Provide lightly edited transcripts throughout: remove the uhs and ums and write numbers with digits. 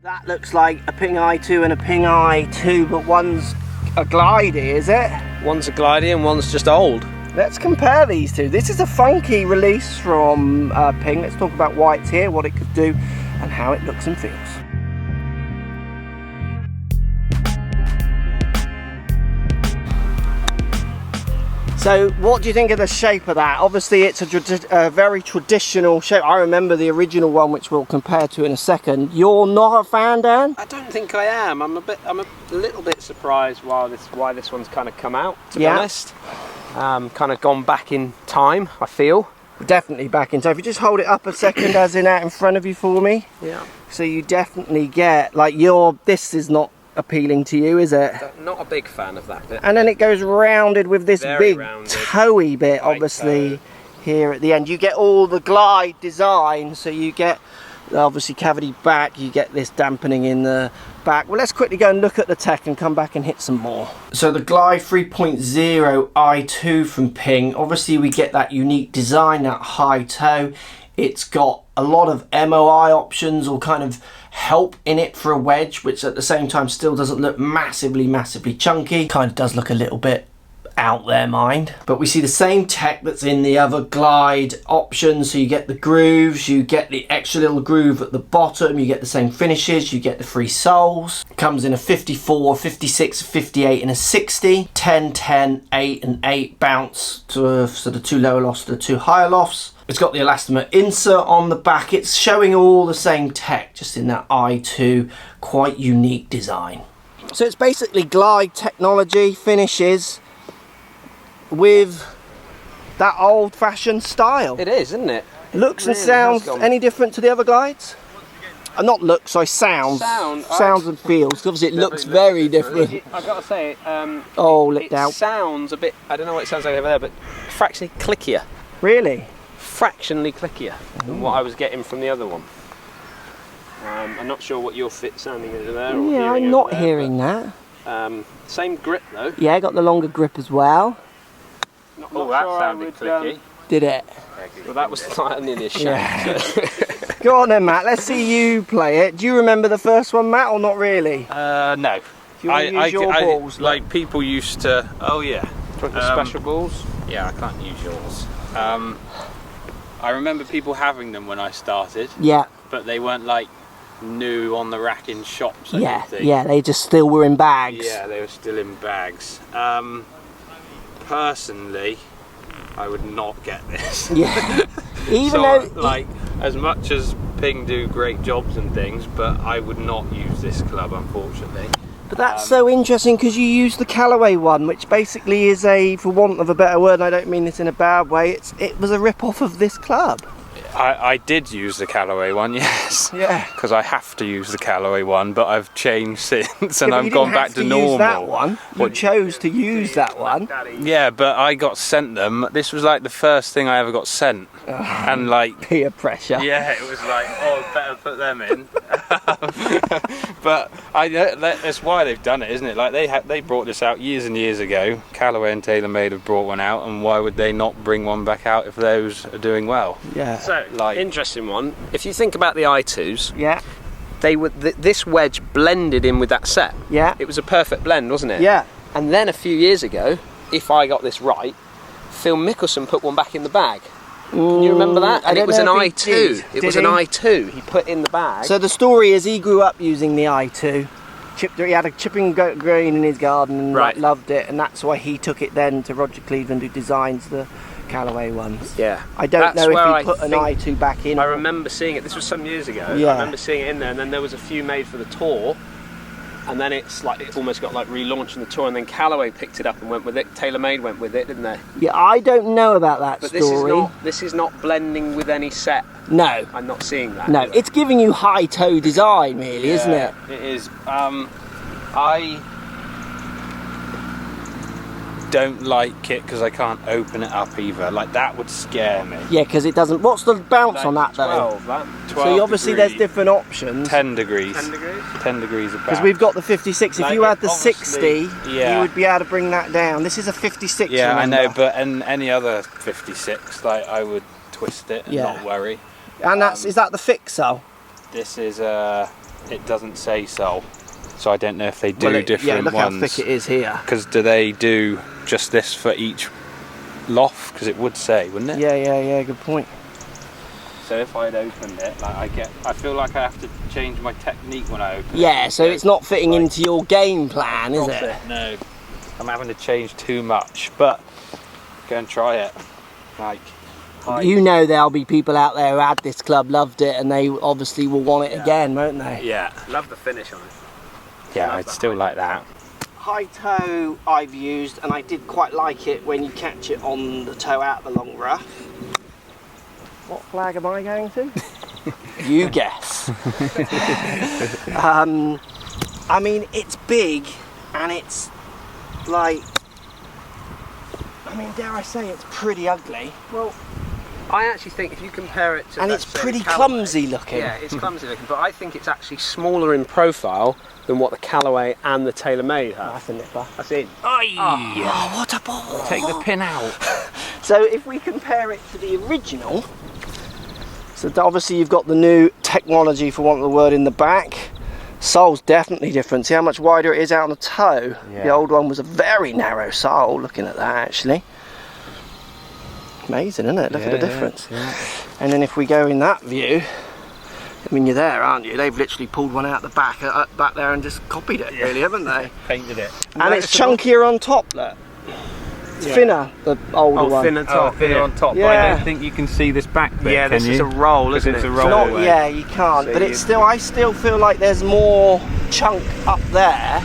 That looks like a Ping Eye2 and a Ping Eye2, but one's a Glide, is it? One's a Glide and one's just old. Let's compare these two. This is a funky release from Ping. Let's talk about why it's here, what it could do, and how it looks and feels. So what do you think of the shape of that? Obviously it's a very traditional shape. I remember the original one, which we'll compare to in a second. You're not a fan, Dan? I don't think I am. I'm a little bit surprised why this one's kind of come out, to be honest. Kind of gone back in time, I feel. Definitely back in time. If you just hold it up a second, as in out in front of you for me. Yeah. So you definitely get, like, this is not appealing to you, is it? Not a big fan of that bit. And then it goes rounded with this Very big rounded, toey bit, obviously, here at the end. You get all the Glide design, so you get obviously cavity back, you get this dampening in the back. Well, let's quickly go and look at the tech and come back and hit some more. So the Glide 3.0 Eye2 from Ping, obviously we get that unique design, that high toe. It's got a lot of MOI options or kind of help in it for a wedge, which at the same time still doesn't look massively chunky. Kind of does look a little bit out there, mind. But we see the same tech that's in the other Glide options. So you get the grooves, you get the extra little groove at the bottom, you get the same finishes, you get the free soles. It comes in a 54, 56, 58 and a 60. 10, 10, 8 and 8 bounce to so the two lower lofts to the two higher lofts. It's got the elastomer insert on the back. It's showing all the same tech, just in that Eye2, quite unique design. So it's basically Glide technology finishes with that old-fashioned style. It is, isn't it? Looks and sounds any different to the other Glides? Not looks, sorry, sounds and feels. Obviously it looks very different. I've got to say, licked out. It sounds a bit, I don't know what it sounds like over there, but fractionally clickier. Really? Fractionally clickier than what I was getting from the other one. I'm not sure what your fit sounding is there. Or yeah, I'm not hearing that. Same grip though. Yeah, got the longer grip as well. Not that sure sounded clicky. Did it? Well, that was like an initial. Yeah. Go on then, Matt. Let's see you play it. Do you remember the first one, Matt, or not really? No. Do you want to use your balls? Like people used to. Oh yeah. Special balls. Yeah, I can't use yours. I remember people having them when I started. Yeah. But they weren't like new on the rack in shops. Yeah, yeah, they just still were in bags. Yeah, they were still in bags. Personally, I would not get this. Yeah. Even so, though, like, as much as Ping do great jobs and things, but I would not use this club, unfortunately. But that's so interesting because you use the Callaway one, which basically is a, for want of a better word, and I don't mean this in a bad way, it was a rip-off of this club. I did use the Callaway one, yes. Yeah. Because I have to use the Callaway one, but I've changed since, and I've gone back to normal. Use that one. You chose to use that one. Yeah, but I got sent them. This was like the first thing I ever got sent, and like peer pressure. Yeah, it was like, oh, better put them in. But that's why they've done it, isn't it? Like they brought this out years and years ago. Callaway and TaylorMade have brought one out, and why would they not bring one back out if those are doing well? Yeah. So, like, interesting one. If you think about the Eye2s, yeah, they were this wedge blended in with that set. Yeah. It was a perfect blend, wasn't it? Yeah. And then a few years ago, if I got this right, Phil Mickelson put one back in the bag. Can you remember that? And it was an Eye2. It was an Eye2 he put in the bag. So the story is he grew up using the Eye2. He had a chipping green in his garden and loved it, and that's why he took it then to Roger Cleveland, who designs the Callaway ones. Yeah. I don't know if he put an Eye2 back in. I remember seeing it. This was some years ago. Yeah. I remember seeing it in there, and then there was a few made for the tour. And then it's like it almost got like relaunched in the tour, and then Callaway picked it up and went with it. TaylorMade went with it, didn't they? Yeah, I don't know about that story. But this is not blending with any set. No, I'm not seeing that. No, it's giving you high toe design, really, isn't it? It is. I don't like it because I can't open it up either. Like, that would scare me. Yeah, because it doesn't. What's the bounce like on that 12, though? 12 so obviously degrees, there's different options. 10 degrees. 10 degrees? 10 degrees of because we've got the 56. If you had the 60, yeah, you would be able to bring that down. This is a 56. Yeah, remember? I know, but any other 56, like, I would twist it and not worry. And is that the fixer? This is a it doesn't say sole. So I don't know if they do different yeah, look ones. how thick it is here. Because do they do just this for each loft? Because it would say, wouldn't it? Yeah, good point. So if I'd opened it, like I feel like I have to change my technique when I open it. Yeah, so it's not fitting into your game plan, is it? No. I'm having to change too much, but go and try it. Like, you know there'll be people out there who had this club, loved it, and they obviously will want it again, won't they? yeah. Love the finish on it. Yeah, I'd still like that. High toe I've used, and I did quite like it when you catch it on the toe out the long rough. What flag am I going to? You guess. I mean, it's big, and it's like, I mean, dare I say, it's pretty ugly. Well, I actually think if you compare it to, And let's it's say, pretty Callaway, clumsy looking. Yeah, it's clumsy looking, but I think it's actually smaller in profile than what the Callaway and the TaylorMade have. That's a nipper. That's it. Oh, what a ball! Take the pin out. So if we compare it to the original, so obviously you've got the new technology, for want of the word, in the back. Sole's definitely different. See how much wider it is out on the toe? Yeah. The old one was a very narrow sole, looking at that actually. Amazing, isn't it? Look at the difference. Yeah. And then if we go in that view, I mean, you're there, aren't you? They've literally pulled one out the back there and just copied it, really, haven't they? Painted it. And it's chunkier on top, look. It's thinner, the older one. Thinner top. Thinner on top. Yeah. But I don't think you can see this back bit. Yeah, this can is you? a roll, isn't It's it? a It's roll not, away. yeah, you can't, So but it's still, I still feel like there's more chunk up there.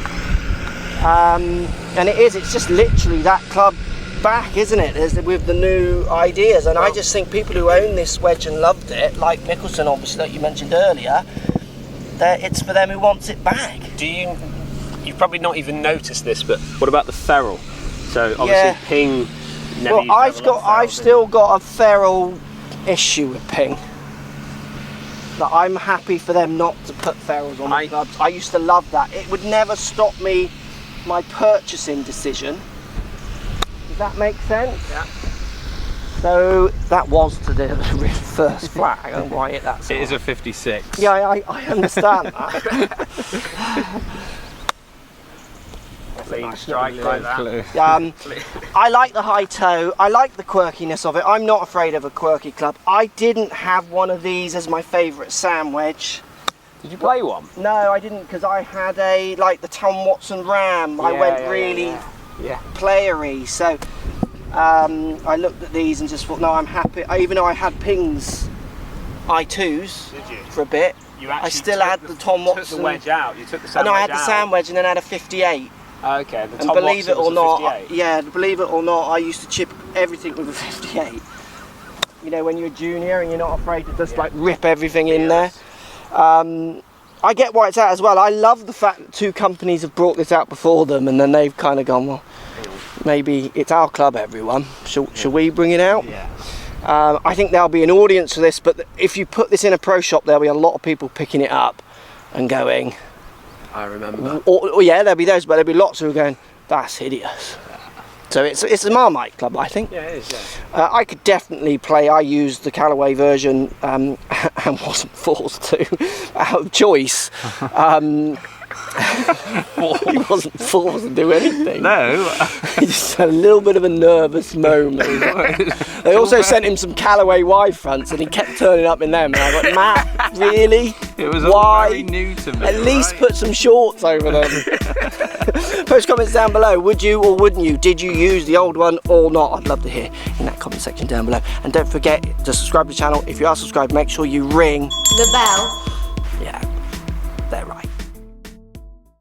And it's just literally that club back, isn't it? With the new ideas, and I just think people who own this wedge and loved it, like Mickelson, obviously, that you mentioned earlier, that it's for them who wants it back. You've probably not even noticed this, but what about the ferrule? So obviously Yeah. Ping never Well, used to have a lot of I've ferrule, still got a ferrule issue with Ping. That I'm happy for them not to put ferrules on the clubs. I used to love that. It would never stop me my purchasing decision. Does that make sense? Yeah. So that was to the really first flag. I don't know why I hit that. It is a 56. Yeah, I understand that. Clean strike like that. I like the high toe. I like the quirkiness of it. I'm not afraid of a quirky club. I didn't have one of these as my favourite sand wedge. Did you play one? No, I didn't, because I had like the Tom Watson Ram. I went really playery. So I looked at these and just thought, no, I'm happy. Even though I had Ping's I2s for a bit, I still had the Tom Watson. You took the wedge out. You took the sand And wedge I had the sand wedge, and then I had a 58. Okay, the And Tom believe it Watson or was a not, 58. believe it or not, I used to chip everything with a 58. You know, when you're a junior and you're not afraid to just like rip everything in there. I get why it's out as well. I love the fact that two companies have brought this out before them, and then they've kind of gone, well, maybe it's our club, everyone. Shall we bring it out? Yeah. I think there'll be an audience for this, but if you put this in a pro shop, there'll be a lot of people picking it up and going, I remember. or yeah, there'll be those, but there'll be lots who are going, that's hideous. So it's a Marmite club, I think. Yeah, it is, yeah. I could definitely play. I used the Callaway version and wasn't forced to, out of choice. He wasn't forced to do anything. No. He just had a little bit of a nervous moment. They also sent him some Callaway wide fronts, and he kept turning up in them. And I went, Matt, really? It was all Why? very new to me. At least put some shorts over them. Post comments down below. Would you or wouldn't you? Did you use the old one or not? I'd love to hear in that comment section down below. And don't forget to subscribe to the channel. If you are subscribed, make sure you ring the bell